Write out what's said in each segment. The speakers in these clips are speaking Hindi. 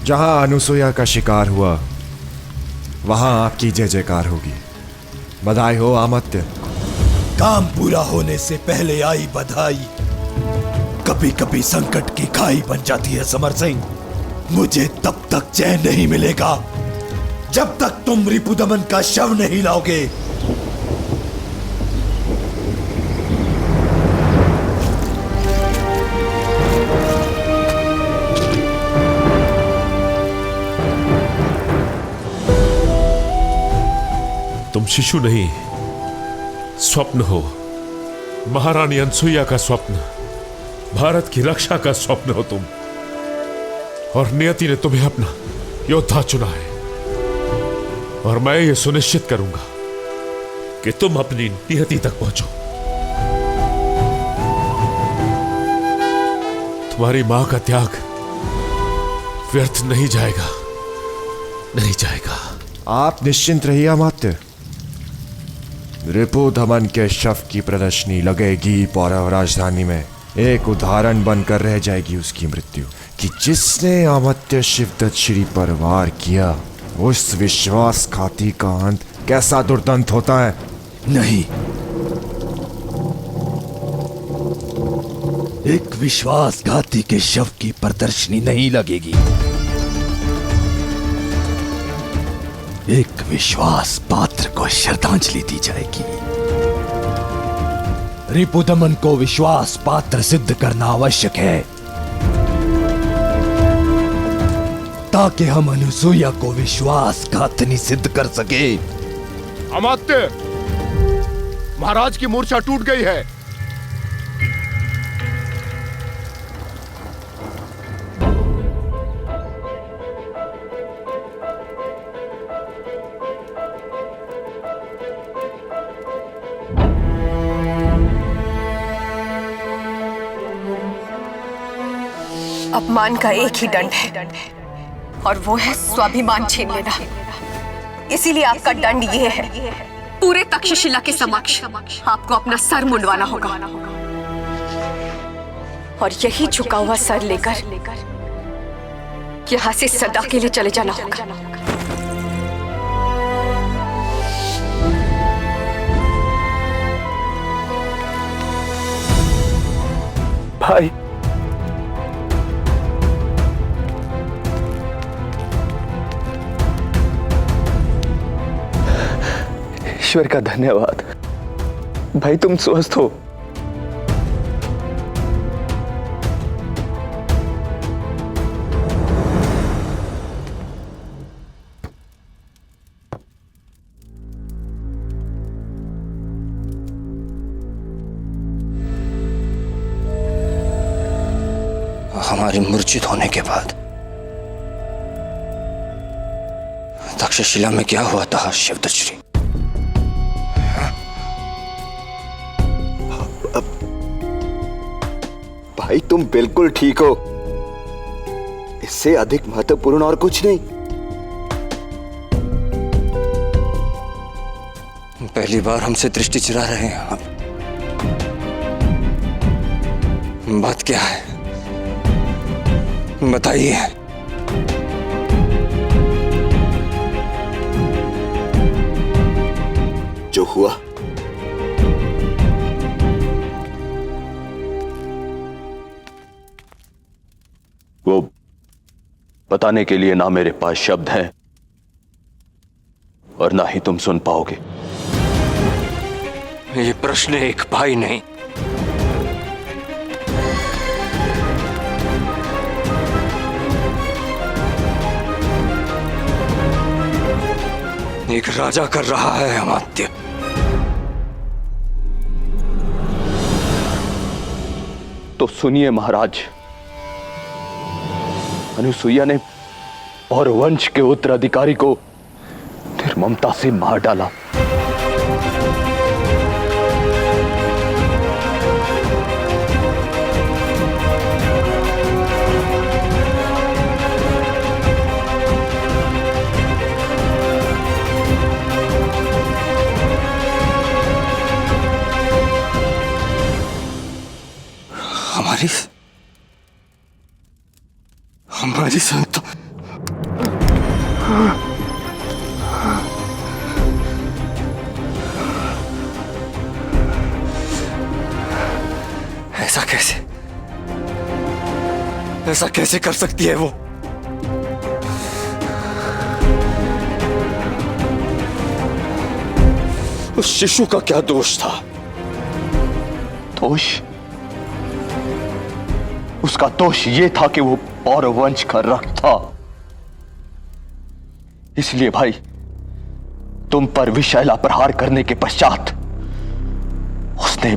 जहां अनुसुईया का शिकार हुआ वहां आपकी जय जयकार होगी। बधाई हो अमात्य। काम पूरा होने से पहले आई बधाई कभी कभी संकट की खाई बन जाती है समर सिंह। मुझे तब तक चैन नहीं मिलेगा जब तक तुम रिपुदमन का शव नहीं लाओगे। तुम शिशु नहीं, स्वप्न हो। महारानी अनसुईया का स्वप्न, भारत की रक्षा का स्वप्न हो तुम। और नियति ने तुम्हें अपना योद्धा चुना है। और मैं ये सुनिश्चित करूंगा कि तुम अपनी नियति तक पहुंचो। तुम्हारी मां का त्याग व्यर्थ नहीं जाएगा, नहीं जाएगा। आप निश्चिंत रहिए अमात्य। रिपुदमन के शव की प्रदर्शनी लगेगी पौरव राजधानी में। एक उदाहरण बनकर रह जाएगी उसकी मृत्यु कि जिसने अमात्य शिवदत्त श्री पर वार किया उस विश्वासघाती का अंत कैसा दुर्दांत होता है। नहीं, एक विश्वासघाती के शव की प्रदर्शनी नहीं लगेगी। एक विश्वास पात्र को श्रद्धांजलि दी जाएगी। रिपुदमन को विश्वास पात्र सिद्ध करना आवश्यक है ताकि हम अनुसुईया को विश्वासघातिनी सिद्ध कर सके। अमात्य, महाराज की मूर्छा टूट गई है। अपमान का एक ही दंड है और वो है स्वाभिमान छीन लेना। इसीलिए आपका दंड ये है, पूरे तक्षशिला के समक्ष आपको अपना सर मुंडवाना होगा और यही झुका हुआ सर लेकर यहाँ से सदा के लिए चले जाना होगा। भाई, ईश्वर का धन्यवाद। भाई तुम स्वस्थ हो। हमारे मूर्छित होने के बाद तक्षशिला में क्या हुआ था शिवदत्त श्री? भाई तुम बिल्कुल ठीक हो। इससे अधिक महत्वपूर्ण और कुछ नहीं। पहली बार हमसे दृष्टि चुरा रहे हैं आप। बात क्या है बताइए। जो हुआ वो बताने के लिए ना मेरे पास शब्द हैं और ना ही तुम सुन पाओगे। ये प्रश्न एक भाई नहीं, एक राजा कर रहा है अमात्य। तो सुनिए महाराज, अनुसुईया ने और वंश के उत्तराधिकारी को निर्ममता से मार डाला। हमारी संतान ऐसा कैसे कर सकती है वो? उस शिशु का क्या दोष था? दोष? उसका दोष यह था कि वो पौरव वंश का रक्त था। इसलिए भाई, तुम पर विषैला प्रहार करने के पश्चात उसने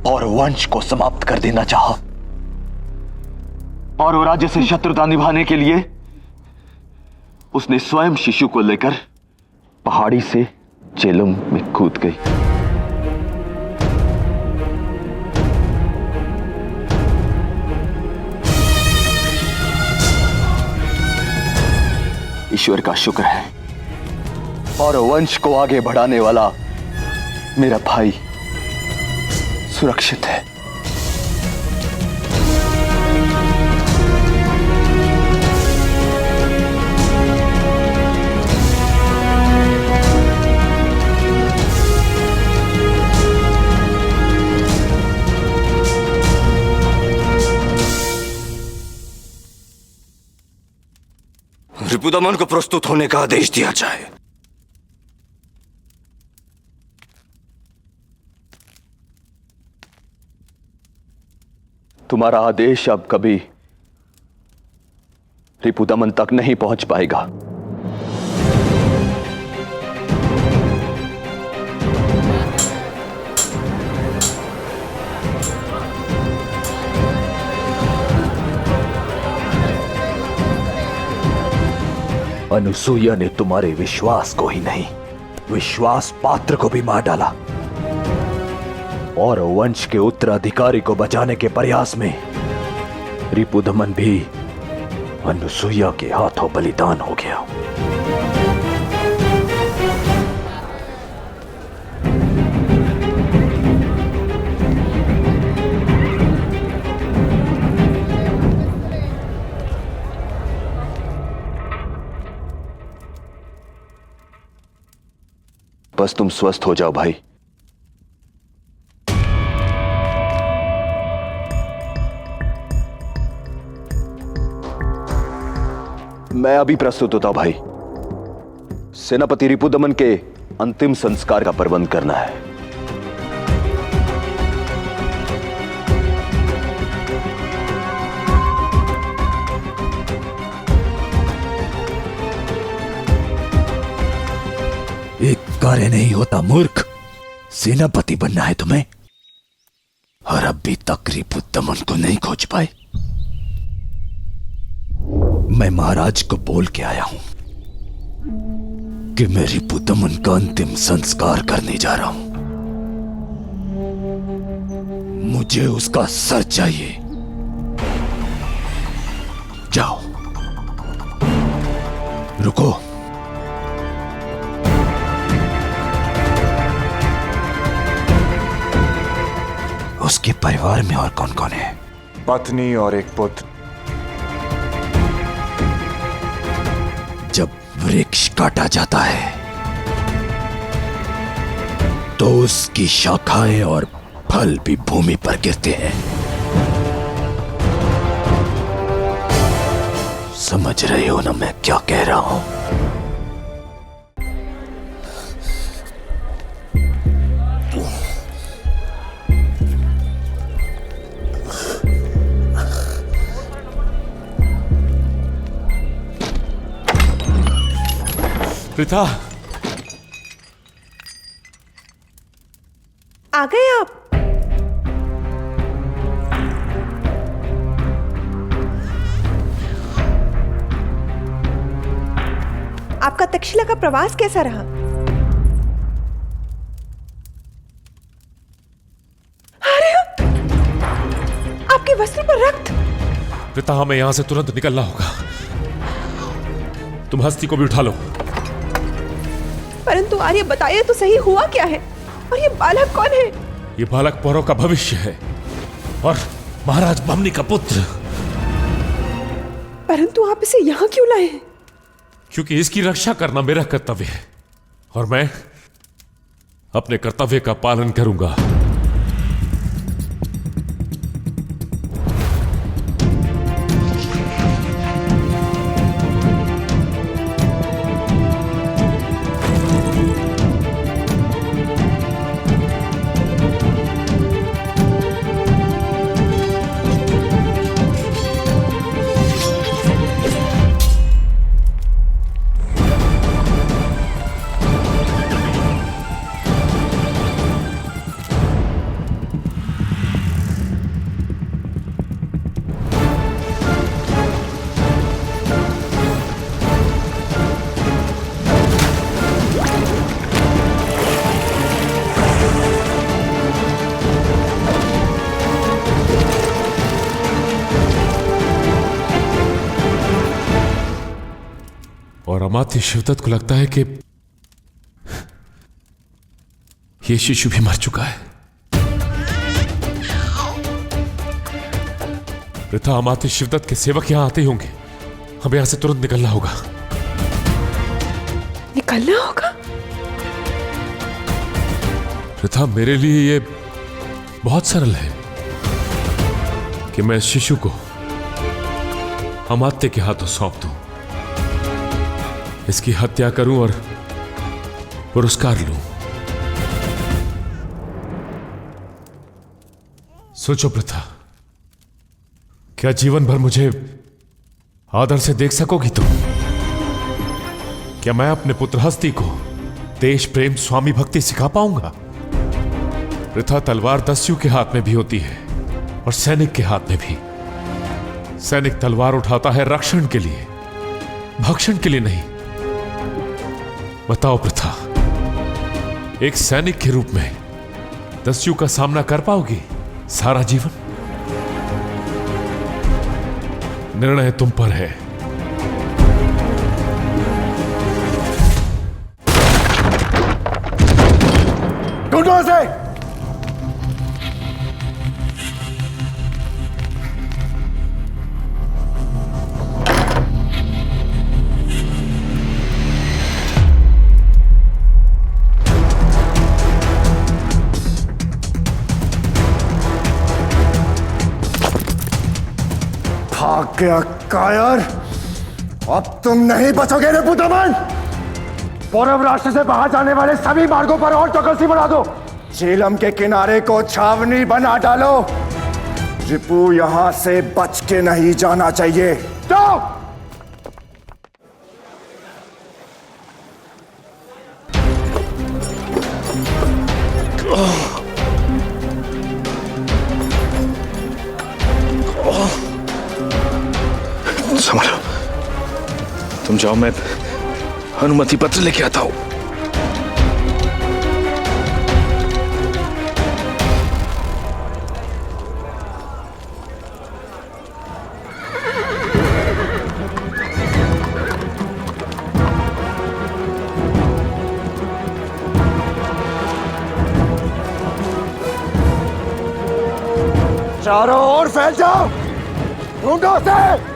पौरव वंश को समाप्त कर देना चाहा। पौरव राज्य से शत्रुता निभाने के लिए उसने स्वयं शिशु को लेकर पहाड़ी से झेलम में कूद गई। ईश्वर का शुक्र है, पौरव वंश को आगे बढ़ाने वाला मेरा भाई सुरक्षित है। रिपुदमन को प्रस्तुत होने का आदेश दिया जाए। तुम्हारा आदेश अब कभी रिपुदमन तक नहीं पहुंच पाएगा। अनुसूया ने तुम्हारे विश्वास को ही नहीं, विश्वास पात्र को भी मार डाला और वंश के उत्तराधिकारी को बचाने के प्रयास में रिपुदमन भी अनुसूया के हाथों बलिदान हो गया। बस तुम स्वस्थ हो जाओ भाई। मैं अभी प्रस्तुत होता हूं भाई। सेनापति रिपुदमन के अंतिम संस्कार का प्रबंध करना है। एक कार्य नहीं होता मूर्ख, सेनापति बनना है तुम्हें और अभी तक रिपुदमन को नहीं खोज पाए। मैं महाराज को बोल के आया हूं कि मैं रिपुदमन का अंतिम संस्कार करने जा रहा हूं। मुझे उसका सर चाहिए। जाओ, रुको। उसके परिवार में और कौन कौन है? पत्नी और एक पुत्र। जब वृक्ष काटा जाता है तो उसकी शाखाएं और फल भी भूमि पर गिरते हैं। समझ रहे हो ना मैं क्या कह रहा हूं? प्रीता, आ गए आप? आपका तक्षशिला का प्रवास कैसा रहा? अरे, आपके वस्त्र पर रक्त। प्रीता, हमें यहां से तुरंत निकलना होगा। तुम हस्ती को भी उठा लो। परंतु आर्य, बताइए तो सही, हुआ क्या है? और ये बालक कौन है? ये बालक पौरव का भविष्य है और महाराज बमनी का पुत्र। परंतु आप इसे यहां क्यों लाए हैं? क्योंकि इसकी रक्षा करना मेरा कर्तव्य है और मैं अपने कर्तव्य का पालन करूंगा। और अमात्य शिवदत्त को लगता है कि यह शिशु भी मर चुका है। वृथा अमात्य शिवदत्त के सेवक यहां आते ही होंगे। हमें यहां से तुरंत निकलना होगा। निकलना होगा? वृथा, मेरे लिए यह बहुत सरल है कि मैं इस शिशु को अमात्य के हाथों सौंप दूं, इसकी हत्या करूं और पुरस्कार लूं। सोचो प्रथा, क्या जीवन भर मुझे आदर से देख सकोगी तुम? क्या मैं अपने पुत्र हस्ती को देश प्रेम स्वामी भक्ति सिखा पाऊंगा? प्रथा, तलवार दस्यु के हाथ में भी होती है और सैनिक के हाथ में भी। सैनिक तलवार उठाता है रक्षण के लिए, भक्षण के लिए नहीं। बताओ प्रथा, एक सैनिक के रूप में दस्यु का सामना कर पाओगी सारा जीवन? निर्णय तुम पर है। ढूंढो उसे। भाग गया कायर। अब तुम नहीं बचोगे रे पुत्रमन। पौरव राष्ट्र से बाहर जाने वाले सभी मार्गों पर और चौकसी बढ़ा दो। झेलम के किनारे को छावनी बना डालो। रिपु यहां से बच के नहीं जाना चाहिए। जाओ। संभालो, तुम जाओ, मैं अनुमति पत्र लेके आता हूं। चारों ओर फैल जाओ। ढूंढो उसे।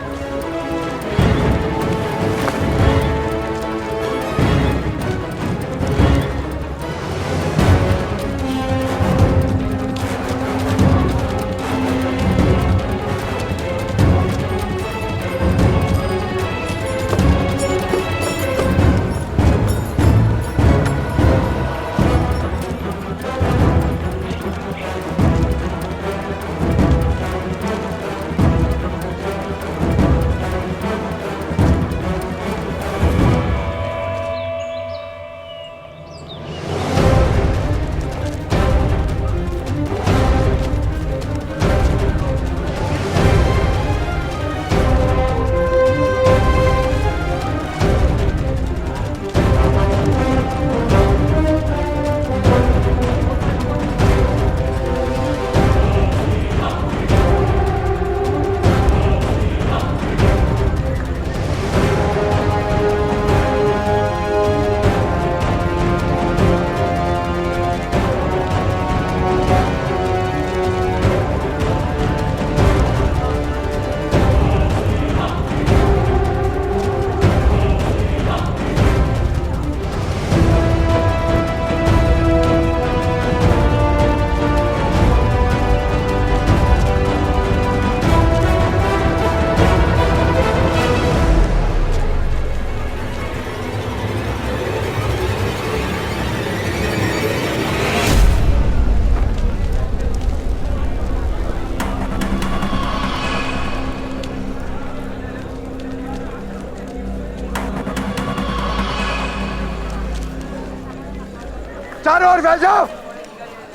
ले जाओ,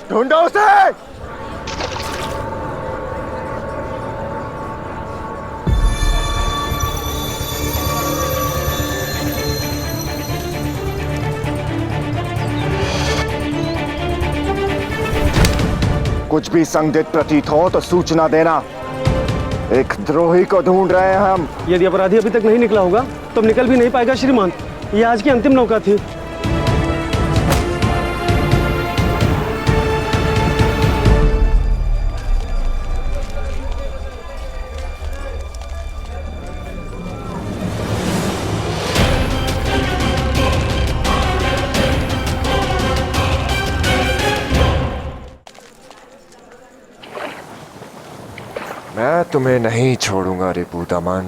ढूंढो उसे। कुछ भी संदिग्ध प्रतीत हो तो सूचना देना। एक द्रोही को ढूंढ रहे हैं हम। यदि अपराधी अभी तक नहीं निकला होगा तो निकल भी नहीं पाएगा श्रीमान। ये आज की अंतिम नौका थी। मैं तुम्हें नहीं छोड़ूंगा रिपुदमन।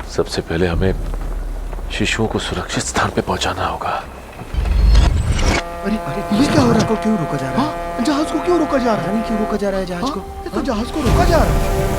सबसे पहले हमें शिशुओं को सुरक्षित स्थान पे पहुंचाना होगा। अरे अरे ये क्या हो रहा है? क्यों रोका जा रहा है? जहाज को क्यों रोका जा रहा है? क्यों रोका जा रहा है जहाज को? ये तो जहाज को रोका जा रहा है।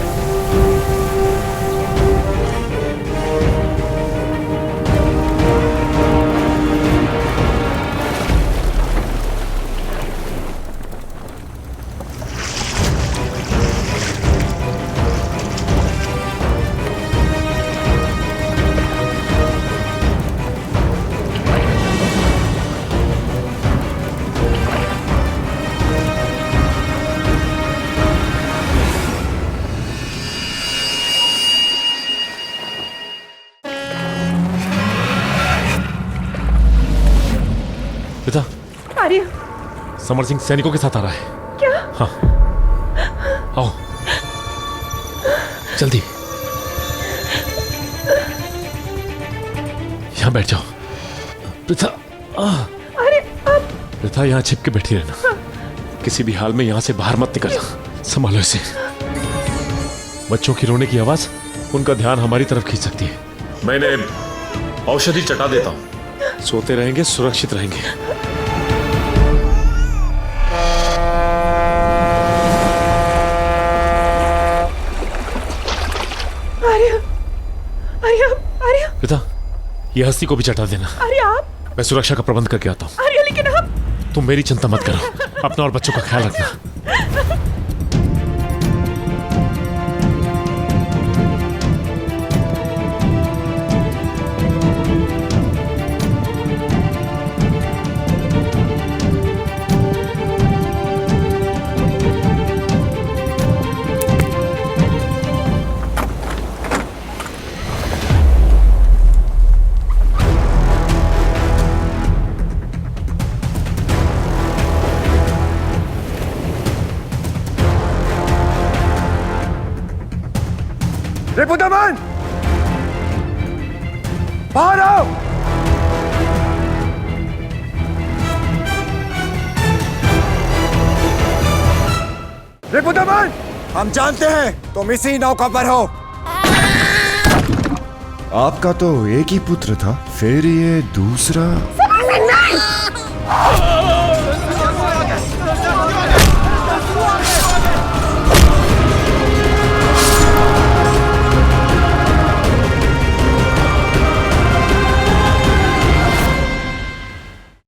पिता, आर्य, समर सिंह सैनिकों के साथ आ रहा है। क्या? हाँ, आओ जल्दी, यहाँ बैठ जाओ। प्रथा, अरे अब प्रथा यहाँ छिप के बैठी रहना। किसी भी हाल में यहाँ से बाहर मत निकलना। संभालो इसे। बच्चों की रोने की आवाज उनका ध्यान हमारी तरफ खींच सकती है। मैं इन्हें औषधि चटा देता हूँ। सोते रहेंगे, सुरक्षित रहेंगे। आर्य, आर्य, आर्य, पिता, ये हस्ती को भी चटा देना। आर्य आप? मैं सुरक्षा का प्रबंध करके आता हूँ। आर्य लेकिन आप? तुम मेरी चिंता मत करो। अपना और बच्चों का ख्याल रखना। रिपुदमन, बाहर आओ। रिपुदमन, हम जानते हैं तुम इसी नौका पर हो। आपका तो एक ही पुत्र था, फिर ये दूसरा।